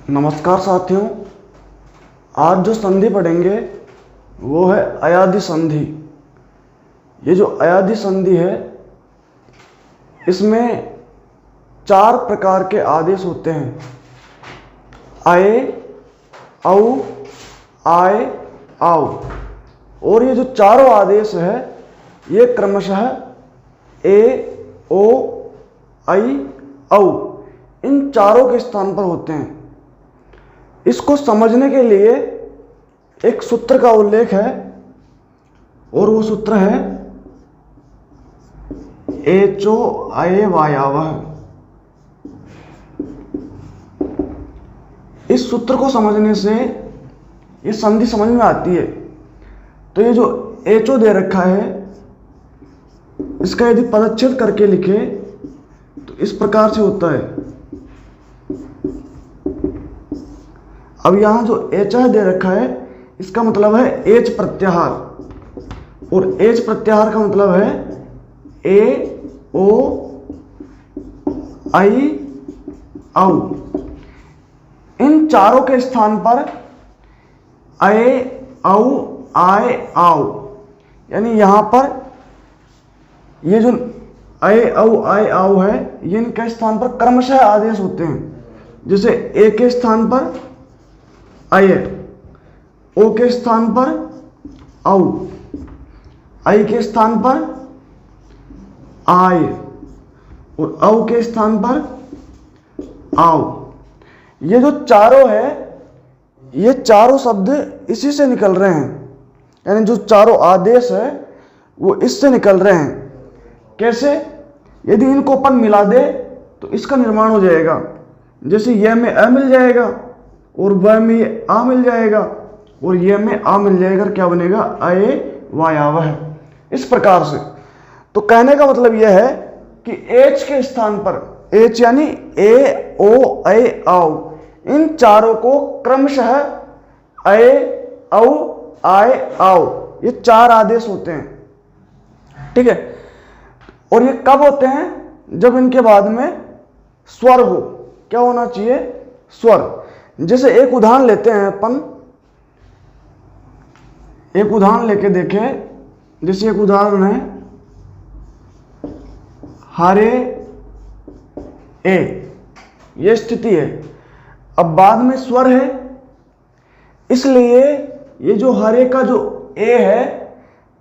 नमस्कार साथियों, आज जो संधि पढ़ेंगे वो है अयादि संधि। ये जो अयादि संधि है इसमें 4 प्रकार के आदेश होते हैं। आए, औ, आए, आओ। और ये जो चारों आदेश है ये क्रमशः ए, ओ, आई, औ इन चारों के स्थान पर होते हैं। इसको समझने के लिए एक सूत्र का उल्लेख है और वो सूत्र है एचो अये वायावह। इस सूत्र को समझने से ये संधि समझ में आती है। तो ये जो एचो दे रखा है इसका यदि पदच्छेद करके लिखे तो इस प्रकार से होता है। अब यहां जो एच दे रखा है इसका मतलब है एच प्रत्याहार, और एच प्रत्याहार का मतलब है ए, ओ, आई, औ। इन चारों के स्थान पर अये, औ, आए, आओ, यानी यहां पर ये जो अये, औ, आए, आओ है ये इनके स्थान पर क्रमशः आदेश होते हैं। जैसे ए के स्थान पर अये, ओ के स्थान पर औ, आई के स्थान पर आय और औ के स्थान पर आओ। ये जो चारों है ये चारों शब्द इसी से निकल रहे हैं, यानी जो चारों आदेश है वो इससे निकल रहे हैं। कैसे? यदि इनको अपन मिला दे तो इसका निर्माण हो जाएगा। जैसे यह में अ मिल जाएगा और वह में आ मिल जाएगा और यह में आ मिल जाएगा, क्या बनेगा? अये वायावह। इस प्रकार से तो कहने का मतलब यह है कि एच के स्थान पर, एच यानी ए, ओ, अये, आओ, इन चारों को क्रमशः अये, औ, आए, आओ ये 4 आदेश होते हैं। ठीक है। और ये कब होते हैं? जब इनके बाद में स्वर हो। क्या होना चाहिए? स्वर। जैसे एक उदाहरण लेते हैं अपन, एक उदाहरण लेके देखें। जैसे एक उदाहरण है हरे ए, ये स्थिति है। अब बाद में स्वर है, इसलिए ये जो हरे का जो ए है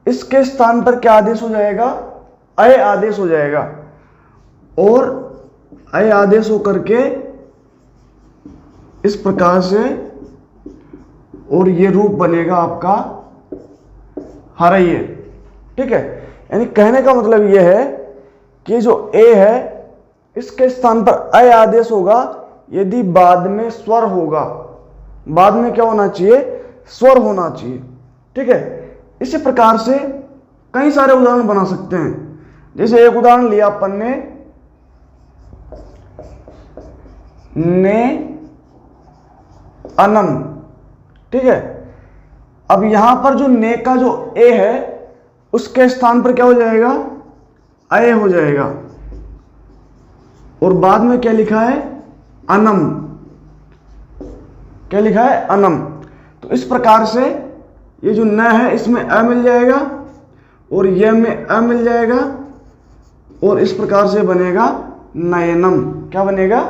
इसके स्थान पर क्या आदेश हो जाएगा? अय आदेश हो जाएगा। और अय आदेश होकर के इस प्रकार से, और ये रूप बनेगा आपका हरये। ठीक है। यानी कहने का मतलब यह है कि जो ए है इसके स्थान पर अय आदेश होगा यदि बाद में स्वर होगा। बाद में क्या होना चाहिए? स्वर होना चाहिए। ठीक है। इसी प्रकार से कई सारे उदाहरण बना सकते हैं। जैसे एक उदाहरण लिया अपन ने अनम। ठीक है। अब यहां पर जो ने का जो ए है उसके स्थान पर क्या हो जाएगा? अय हो जाएगा। और बाद में क्या लिखा है? अनम। क्या लिखा है? अनम। तो इस प्रकार से ये जो न है इसमें अ मिल जाएगा और यह में अ मिल जाएगा और इस प्रकार से बनेगा नयनम। क्या बनेगा?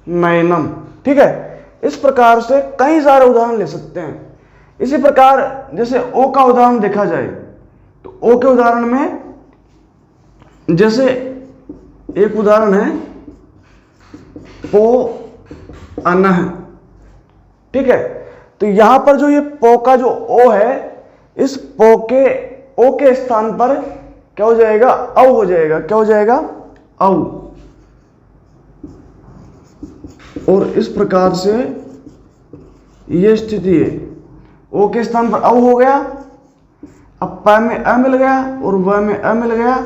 नयनम। ठीक है। इस प्रकार से कई सारे उदाहरण ले सकते हैं। इसी प्रकार जैसे ओ का उदाहरण देखा जाए तो ओ के उदाहरण में जैसे एक उदाहरण है पो अनह। ठीक है। तो यहां पर जो ये पो का जो ओ है इस पो के ओ के स्थान पर क्या हो जाएगा? औ हो जाएगा। क्या हो जाएगा? औ। और इस प्रकार से ये स्थिति है। ओ के स्थान पर औ हो गया, अब प में अ मिल गया और व में अ मिल गया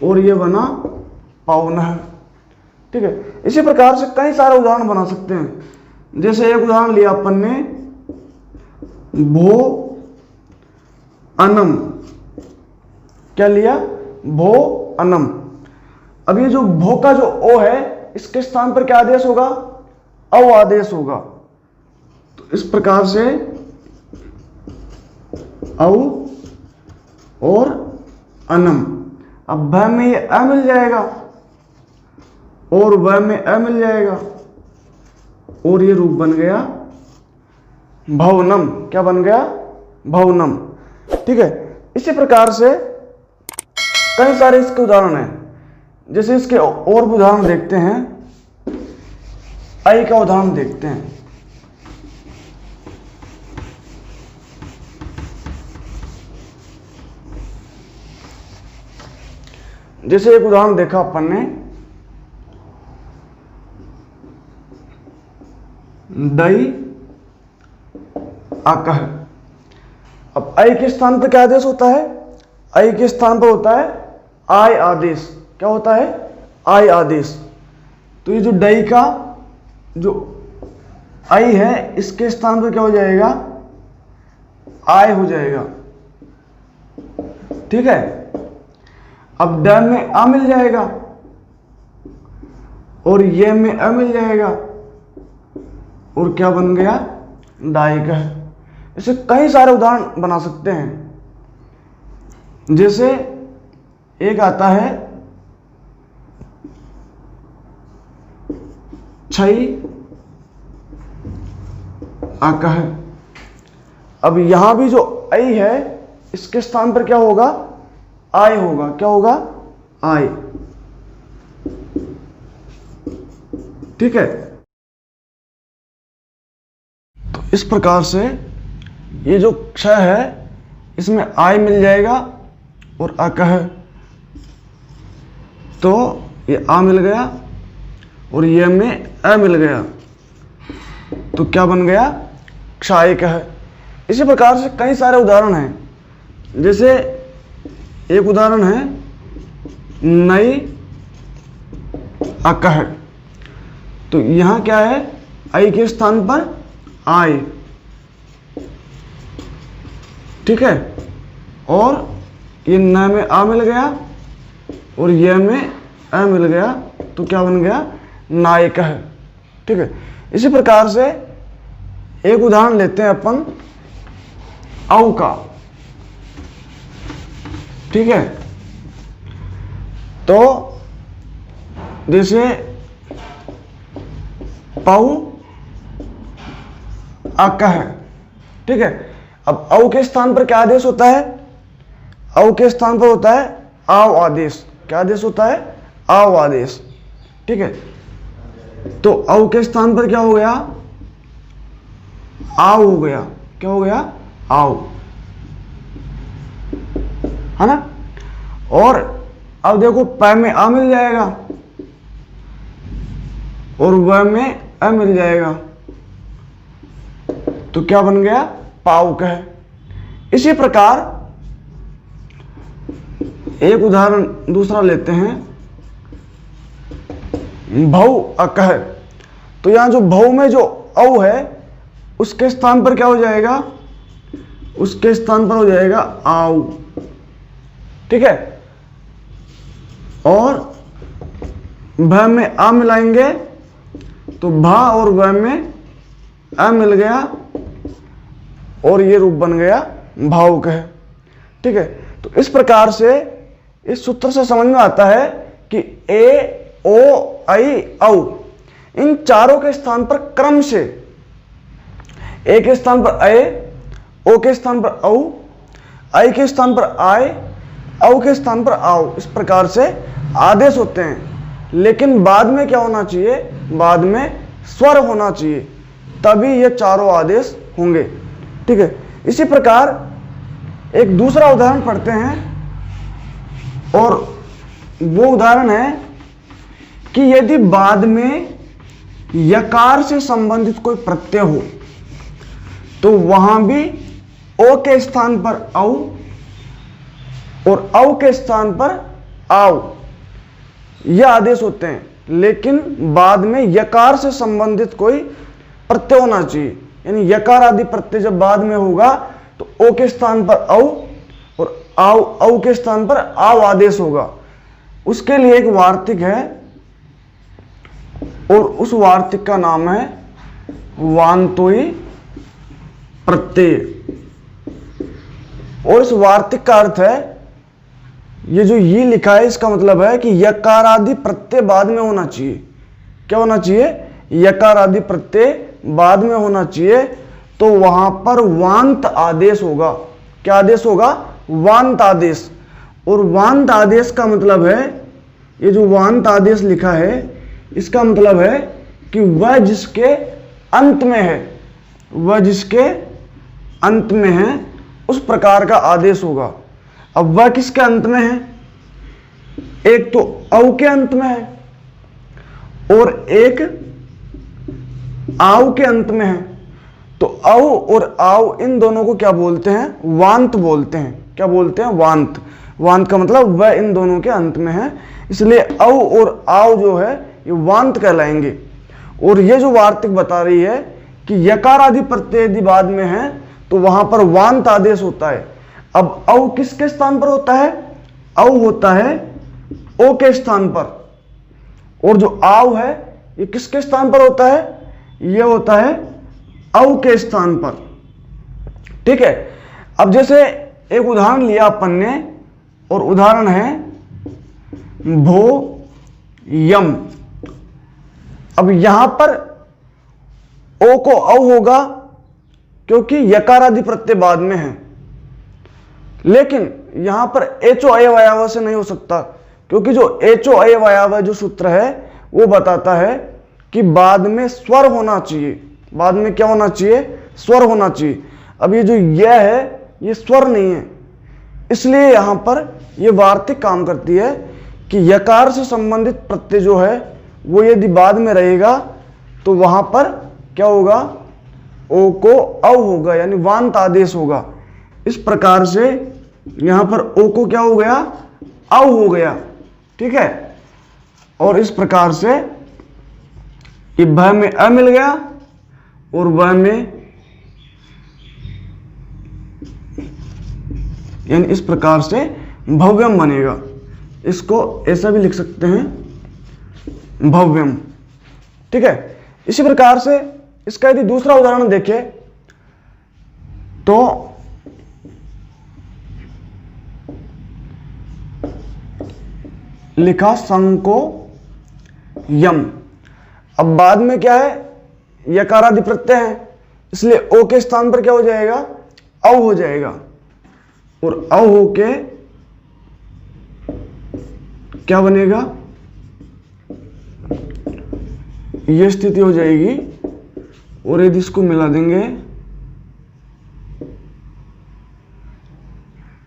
और ये बना पौनः। ठीक है। इसी प्रकार से कई सारे उदाहरण बना सकते हैं। जैसे एक उदाहरण लिया अपन ने भो अनम। क्या लिया? भो अनम। अब ये जो भो का जो ओ है इसके स्थान पर क्या आदेश होगा? औ आदेश होगा। तो इस प्रकार से औ और अनम। अब भ में ये अ मिल जाएगा और व में अ मिल जाएगा और ये रूप बन गया भवनम। क्या बन गया? भवनम। ठीक है। इसी प्रकार से कई सारे इसके उदाहरण हैं। जैसे इसके और भी उदाहरण देखते हैं। आई का उदाहरण देखते हैं। जैसे एक उदाहरण देखा अपन ने, दई आकह। अब आई के स्थान पर क्या आदेश होता है? आई के स्थान पर होता है आय आदेश। क्या होता है? आय आदेश। तो ये जो डई का जो आई है, इसके स्थान पर क्या हो जाएगा? आय हो जाएगा। ठीक है। अब ड में आ मिल जाएगा और ये में अ मिल जाएगा और क्या बन गया? डायिका है। इसे कई सारे उदाहरण बना सकते हैं। जैसे एक आता है छई आकह। अब यहां भी जो आई है, इसके स्थान पर क्या होगा? आय होगा। क्या होगा? आय। ठीक है। तो इस प्रकार से ये जो क्षय है, इसमें आय मिल जाएगा और अकह, तो ये आ मिल गया और ये में अ मिल गया, तो क्या बन गया? क्षायक है। इसी प्रकार से कई सारे उदाहरण हैं। जैसे एक उदाहरण है नई अकह। तो यहां क्या है? आई के स्थान पर आय। ठीक है। और ये न में आ मिल गया और ये में अ मिल गया, तो क्या बन गया? नायक है। ठीक है। इसी प्रकार से एक उदाहरण लेते हैं अपन औ का। ठीक है। तो जैसे पौ अकह। ठीक है। अब औ के स्थान पर क्या आदेश होता है? औ के स्थान पर होता है आव आदेश। क्या आदेश होता है? आव आदेश। ठीक है। तो औ के स्थान पर क्या हो गया? आव हो गया। क्या हो गया? आव, है ना। और अब देखो प में आ मिल जाएगा और व में अ मिल जाएगा, तो क्या बन गया? पावक है। इसी प्रकार एक उदाहरण दूसरा लेते हैं भव अकह। तो यहां जो भव में जो औ है, उसके स्थान पर क्या हो जाएगा? उसके स्थान पर हो जाएगा आव। ठीक है। और भ में आ मिलाएंगे तो भा और व में अ मिल गया और ये रूप बन गया भावुक है। ठीक है। तो इस प्रकार से इस सूत्र से समझ में आता है कि ए, ओ, आई, औ इन चारों के स्थान पर क्रम से ए के स्थान पर ए, ओ के स्थान पर औ, आई के स्थान पर आय, औ के स्थान पर आओ, इस प्रकार से आदेश होते हैं। लेकिन बाद में क्या होना चाहिए? बाद में स्वर होना चाहिए, तभी ये चारों आदेश होंगे। ठीक है। इसी प्रकार एक दूसरा उदाहरण पढ़ते हैं और वो उदाहरण है कि यदि बाद में यकार से संबंधित कोई प्रत्यय हो तो वहां भी ओ के स्थान पर औ और औ के स्थान पर आओ, यह आदेश होते हैं। लेकिन बाद में यकार से संबंधित कोई प्रत्यय होना चाहिए, यानी यकार आदि प्रत्यय जब बाद में होगा तो ओ के स्थान पर औ और आओ, औ के स्थान पर आओ आदेश होगा। उसके लिए एक वार्तिक है और उस वार्तिक का नाम है वांतोई प्रत्यय। और इस वार्तिक का अर्थ है, ये जो ये लिखा है इसका मतलब है कि यकार आदि प्रत्यय बाद में होना चाहिए। क्या होना चाहिए? यकार आदि प्रत्यय बाद में होना चाहिए, तो वहां पर वांत आदेश होगा। क्या आदेश होगा? वांत आदेश। और वांत आदेश का मतलब है, ये जो वांत आदेश लिखा है इसका मतलब है कि वह जिसके अंत में है, वह जिसके अंत में है उस प्रकार का आदेश होगा। अब वह किसके अंत में है? एक तो औ के अंत में है और एक आव के अंत में है। तो औ और आव इन दोनों को क्या बोलते हैं? वांत बोलते हैं। क्या बोलते हैं? वांत। वांत का मतलब वह इन दोनों के अंत में है, इसलिए औ और आव जो है ये वांत कहलाएंगे। और ये जो वार्तिक बता रही है कि यकार आदि प्रत्यय यदि बाद में है तो वहां पर वांत आदेश होता है। अब औ किसके स्थान पर होता है? औ होता है ओ के स्थान पर, और जो आव है ये किसके स्थान पर होता है? ये होता है औ के स्थान पर। ठीक है। अब जैसे एक उदाहरण लिया अपन ने, और उदाहरण है भो यम। अब यहां पर ओ को औ होगा क्योंकि यकार आदि प्रत्यय बाद में है, लेकिन यहां पर एचो अयवयाव से नहीं हो सकता, क्योंकि जो एचो अयवयाव जो सूत्र है वो बताता है कि बाद में स्वर होना चाहिए। बाद में क्या होना चाहिए? स्वर होना चाहिए। अब ये जो यह है ये स्वर नहीं है, इसलिए यहां पर ये वार्तिक काम करती है कि यकार से संबंधित प्रत्यय जो है वो यदि बाद में रहेगा तो वहां पर क्या होगा? ओ को औ होगा, यानी वांत आदेश होगा। इस प्रकार से यहां पर ओ को क्या हो गया? औ हो गया। ठीक है। और इस प्रकार से ये भ में अ मिल गया और व में, यानी इस प्रकार से भव्यम बनेगा। इसको ऐसा भी लिख सकते हैं, भव्यम। ठीक है। इसी प्रकार से इसका यदि दूसरा उदाहरण देखें तो लिखा संको यम। अब बाद में क्या है? यकार आदि प्रत्यय है, इसलिए ओ के स्थान पर क्या हो जाएगा? औ हो जाएगा। और औ होके क्या बनेगा? यह स्थिति हो जाएगी। और यदि इसको मिला देंगे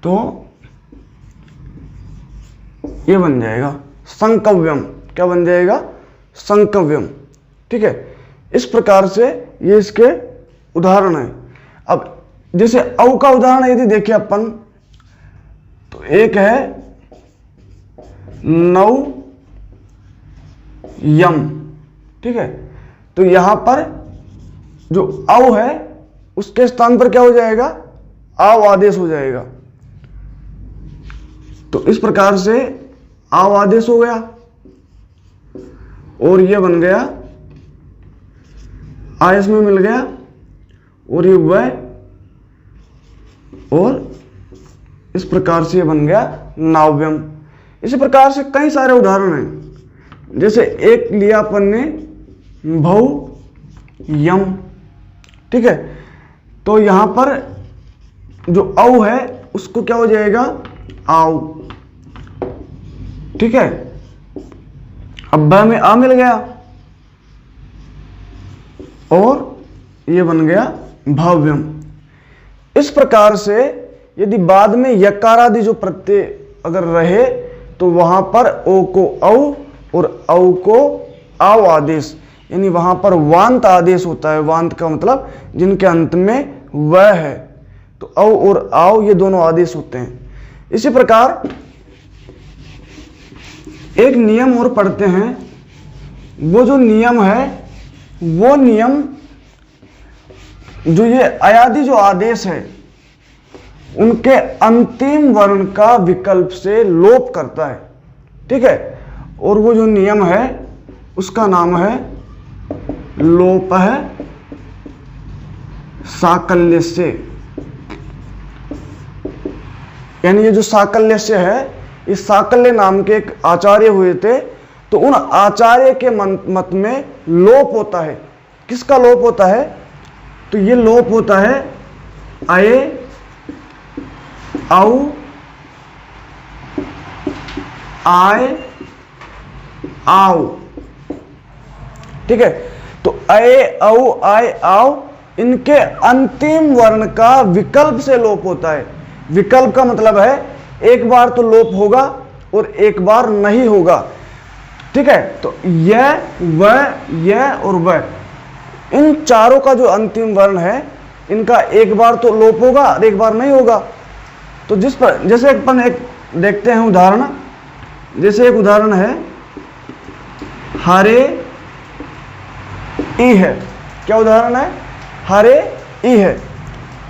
तो ये बन जाएगा संकव्यम। क्या बन जाएगा? संकव्यम। ठीक है। इस प्रकार से ये इसके उदाहरण है। अब जैसे औ का उदाहरण यदि देखें अपन तो एक है नौ यम। ठीक है। तो यहां पर जो औ है उसके स्थान पर क्या हो जाएगा? आव आदेश हो जाएगा। तो इस प्रकार से आव आदेश हो गया और ये बन गया आयस में मिल गया, और ये वह, और इस प्रकार से ये बन गया नाव्यम। इसी प्रकार से कई सारे उदाहरण हैं। जैसे एक लिया अपन ने भव यम। ठीक है। तो यहां पर जो औ है उसको क्या हो जाएगा? आव। ठीक है। अब ब में आ मिल गया और ये बन गया भव्यम। इस प्रकार से यदि बाद में यकार आदि जो प्रत्यय अगर रहे तो वहां पर ओ को औ और औ को आव आदेश, यानी वहां पर वांत आदेश होता है। वांत का मतलब जिनके अंत में वह है, तो औ और आव ये दोनों आदेश होते हैं। इसी प्रकार एक नियम और पढ़ते हैं। वो जो नियम है, वो नियम जो ये अयादि जो आदेश है उनके अंतिम वर्ण का विकल्प से लोप करता है। ठीक है। और वो जो नियम है उसका नाम है लोपः साकल्यस्य, यानी ये जो साकल्यस्य है, इस साकल्य नाम के एक आचार्य हुए थे, तो उन आचार्य के मत में लोप होता है। किसका लोप होता है? तो ये लोप होता है अये, औ, आय, आओ। ठीक है, तो अये, औ, आय, आओ, इनके अंतिम वर्ण का विकल्प से लोप होता है। विकल्प का मतलब है एक बार तो लोप होगा और एक बार नहीं होगा। ठीक है, तो यह, वह और वह, इन चारों का जो अंतिम वर्ण है, इनका एक बार तो लोप होगा और एक बार नहीं होगा। तो जैसे अपन एक देखते हैं उदाहरण, जैसे एक उदाहरण है हरे ई है। क्या उदाहरण है? हरे ई है।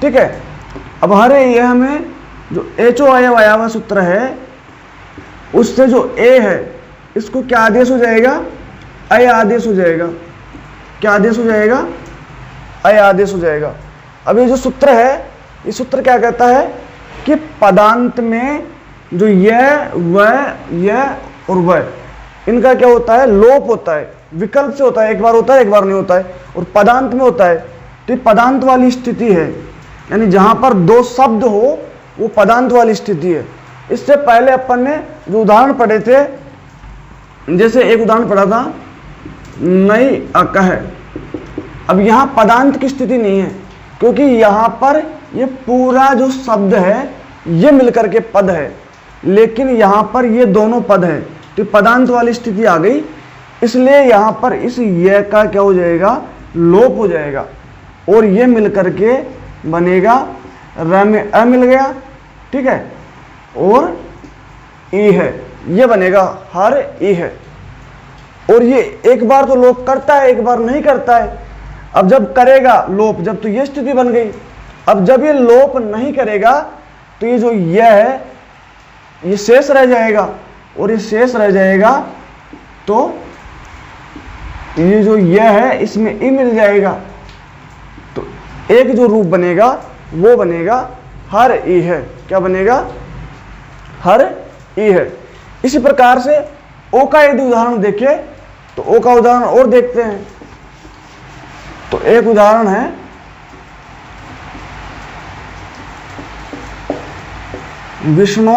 ठीक है, अब हरे ई हमें जो एचो अयव सूत्र है, उससे जो ए है, इसको क्या आदेश हो जाएगा? अय आदेश हो जाएगा। क्या आदेश हो जाएगा? अय आदेश हो जाएगा। अब ये जो सूत्र है, ये सूत्र क्या कहता है कि पदांत में जो यह, और वह, इनका क्या होता है? लोप होता है। विकल्प से होता है, एक बार होता है एक बार नहीं होता है, और पदांत में होता है। तो ये पदांत वाली स्थिति है, यानी जहां पर दो शब्द हो वो पदांत वाली स्थिति है। इससे पहले अपन ने जो उदाहरण पढ़े थे, जैसे एक उदाहरण पढ़ा था नई अकह। अब यहां पदांत की स्थिति नहीं है, क्योंकि यहां पर ये पूरा जो शब्द है ये मिलकर के पद है, लेकिन यहां पर ये दोनों पद है, तो पदांत वाली स्थिति आ गई। इसलिए यहां पर इस ये का क्या हो जाएगा? लोप हो जाएगा, और ये मिलकर के बनेगा र में अ मिल गया। ठीक है, और ई है, ये बनेगा हर ई है। और ये एक बार तो लोप करता है, एक बार नहीं करता है। अब जब करेगा लोप, जब तो ये स्थिति बन गई। अब जब ये लोप नहीं करेगा, तो ये जो यह है ये शेष रह जाएगा, और ये शेष रह जाएगा तो ये जो यह है इसमें ई मिल जाएगा। तो एक जो रूप बनेगा वो बनेगा हर ई है। क्या बनेगा? हर ई है। इसी प्रकार से ओ का यदि उदाहरण देखें, तो ओ का उदाहरण और देखते हैं। तो एक उदाहरण है विष्णु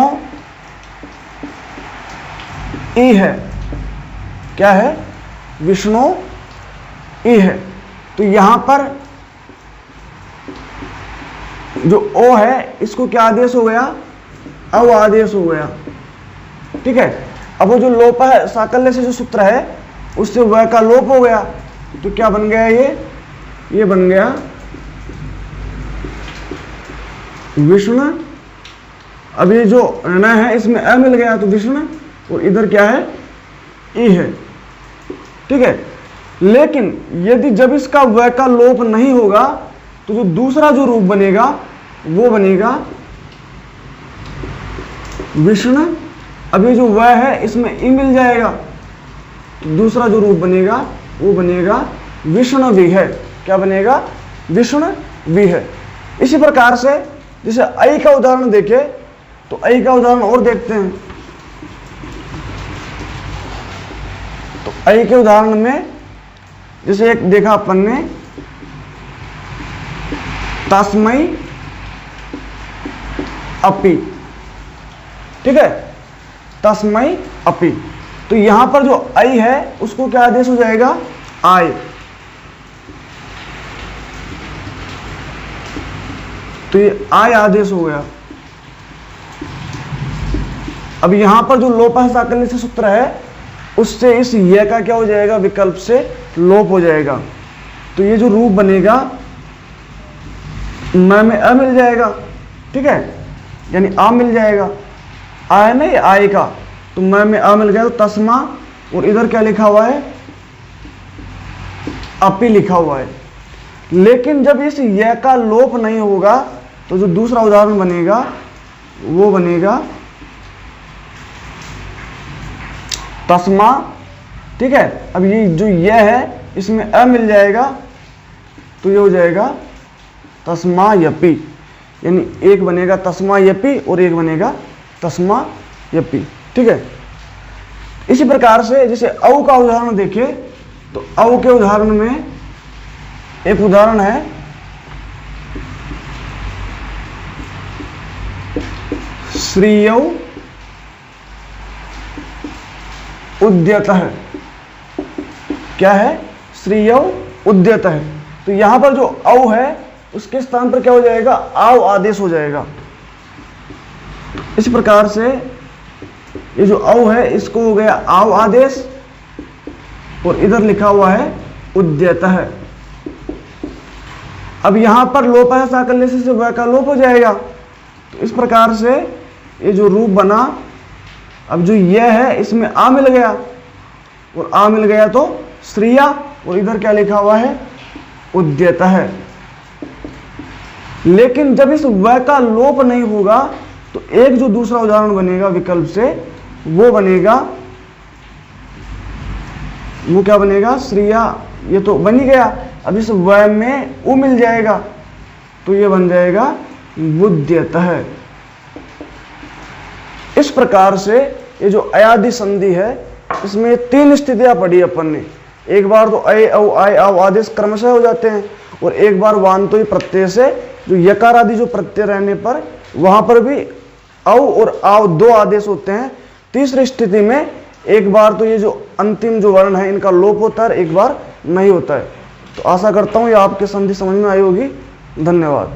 ई है। क्या है? विष्णु ई है। तो यहां पर जो ओ है, इसको क्या आदेश हो गया? अव आदेश हो गया। ठीक है, अब वो जो लोप है, साकल्य से जो सूत्र है, उससे वह का लोप हो गया। तो क्या बन गया? ये बन गया विष्णु। अब ये जो न है, इसमें अ मिल गया, तो विष्णु, और इधर क्या है? ई है। ठीक है, लेकिन यदि जब इसका वह का लोप नहीं होगा, तो जो दूसरा जो रूप बनेगा वो बनेगा विष्णु। अब ये जो वह है, इसमें ई मिल जाएगा, तो दूसरा जो रूप बनेगा वो बनेगा विष्णु भी है। क्या बनेगा? विष्णु भी है। इसी प्रकार से जैसे ऐ का उदाहरण देखें, तो ऐ का उदाहरण और देखते हैं। तो ऐ के उदाहरण में जैसे एक देखा अपन ने, तस्मै अपि। ठीक है, तस्मै अपि। तो यहां पर जो ऐ है उसको क्या आदेश हो जाएगा? आय। तो ये आय आदेश हो गया। अब यहां पर जो लोप है साकल्य से सूत्र है, उससे इस ये का क्या हो जाएगा? विकल्प से लोप हो जाएगा। तो ये जो रूप बनेगा म में अ मिल जाएगा। ठीक है, यानी आ मिल जाएगा। आय नहीं, आय का, तो म में अ मिल गया, तो तस्मा, और इधर क्या लिखा हुआ है? अपि लिखा हुआ है। लेकिन जब इस ये का लोप नहीं होगा, तो जो दूसरा उदाहरण बनेगा वो बनेगा तस्मा। ठीक है, अब ये जो ये है, इसमें अ मिल जाएगा, तो ये हो जाएगा तस्मायपि, यानी एक बनेगा तस्मायपि और एक बनेगा तस्मायपि। ठीक है। इसी प्रकार से जैसे औ का उदाहरण देखें तो औ के उदाहरण में एक उदाहरण है श्रियौ उद्यतः। क्या है? श्रियौ उद्यतः। तो यहां पर जो औ है उसके स्थान पर क्या हो जाएगा? आव आदेश हो जाएगा। इस प्रकार से ये जो औ है इसको हो गया आव आदेश और इधर लिखा हुआ है उद्यतः। अब यहां पर लोप है साकल्य से वह का लोप हो जाएगा। तो इस प्रकार से ये जो रूप बना, अब जो यह है इसमें आ मिल गया और आ मिल गया तो श्रिया और इधर क्या लिखा हुआ है? उद्यतः। लेकिन जब इस व का लोप नहीं होगा तो एक जो दूसरा उदाहरण बनेगा विकल्प से वो बनेगा, वो क्या बनेगा? श्रिया। ये तो बन ही गया। अब इस व में उ मिल जाएगा तो ये बन जाएगा वुद्यतः। इस प्रकार से ये जो अयादि संधि है इसमें तीन स्थितियां पढ़ी अपन ने। एक बार तो अय औ आय आव आदेश क्रमशः हो जाते हैं और एक बार वांतो प्रत्यय से जो यकार आदि जो प्रत्यय रहने पर वहां पर भी औ और आव दो आदेश होते हैं। तीसरी स्थिति में एक बार तो ये जो अंतिम जो वर्ण है इनका लोप होता है, एक बार नहीं होता है। तो आशा करता हूं ये आपके संधि समझ में आई होगी। धन्यवाद।